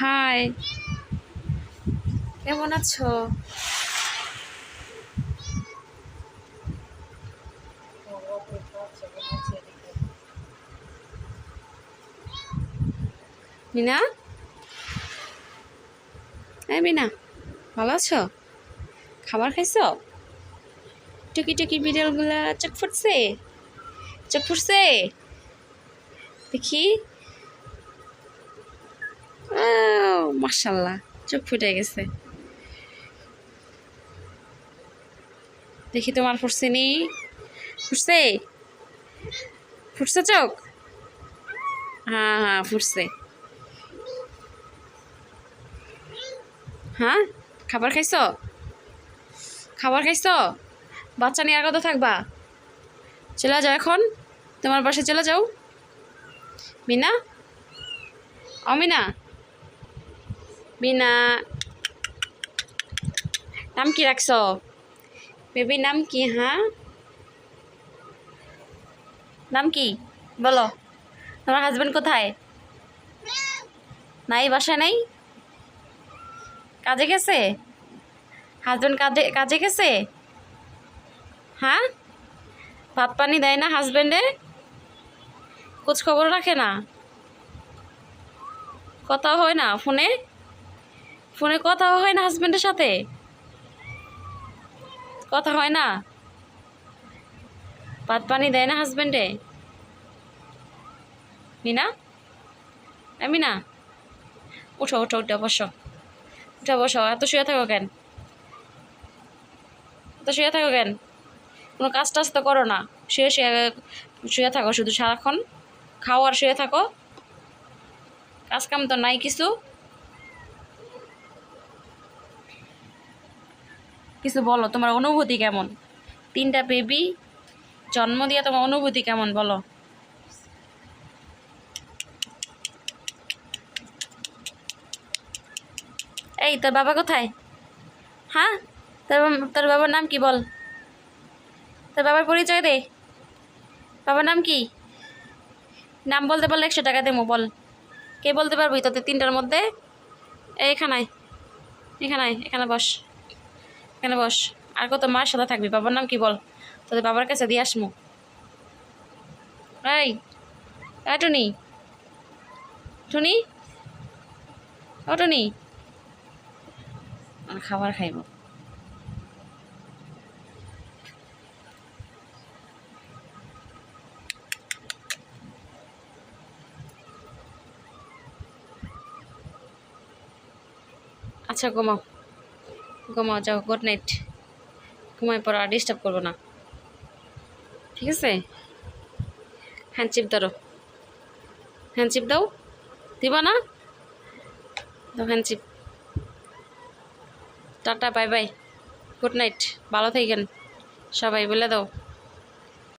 High, কেমন আছো? মিনা, এই মিনা, ভালো আছো? খাবার খাইছো? টুকি টুকি বিড়ালগুলা চোখ ফুটছে, চোখ ফুটছে দেখি। মাশাল্লাহ, চোখ ফুটে গেছে। দেখি তোমার ফুটছে নি? ফুটছে? ফুটছে চোখ? হ্যাঁ হ্যাঁ ফুটছে। হ্যাঁ, খাবার খাইছো? খাবার খাইছো? বাচ্চা নিয়ে আর কত থাকবা? চলে যাও এখন, তোমার বাসায় চলে যাও। মিনা, অমিনা, মিনা, নাম কি রাখছো? বেবির নাম কি? হ্যাঁ, নাম কি বলো? তোমার হাজবেন্ড কোথায়? নাই, বাসায় নাই? কাজে গেছে? হাজবেন্ড কাজে কাজে গেছে? হ্যাঁ, ভাত পানি দেয় না হাজবেন্ডে? খোঁজ খবর রাখে না? কথা হয় না ফোনে? ফোনে কথা হয় না হাজবেন্ডের সাথে? কথা হয় না? ভাত পানি দেয় না হাজবেন্ডে? মিনা, মিনা, উঠো উঠো উঠে বসো, উঠে বসো। এত শুয়ে থাকো কেন? এত শুয়ে থাকো কেন? কোনো কাজ টাজ তো করো না, শুয়ে শুয়ে শুয়ে থাকো শুধু সারাক্ষণ। খাও আর শুয়ে থাকো, কাজ কাম তো নাই কিছু। কিছু বলো, তোমার অনুভূতি কেমন? 3টা বেবি জন্ম দিয়ে তোমার অনুভূতি কেমন বলো? এই তোর বাবা কোথায়? হ্যাঁ, তোর বাবার নাম কি বল? তোর বাবার পরিচয় দে। বাবার নাম কি? নাম বলতে পারলে 100 টাকা দেবো, বল। কে বলতে পারবি তোদের 3টার মধ্যে? এইখানায়, এখানায়, এখানে বস, এখানে বস। আর কত মার সাথে থাকবি? বাবার নাম কি বল? তোদের বাবার কাছে দিয়ে আসমু। এই, টুনি, টুনি, ও টুনি, খাবার খাইব। আচ্ছা ঘুমাও, ঘুমাও, যাও, গুড নাইট। ঘুমাই পড়ো, আর ডিস্টার্ব করবো না, ঠিক আছে? হ্যান্ডচিপ ধরো, হ্যান্ডচিপ দাও। দিব না? দাও হ্যান্ডচিপ। Tata, bye bye, good night, ভালো থাকেন সবাই বলে দাও।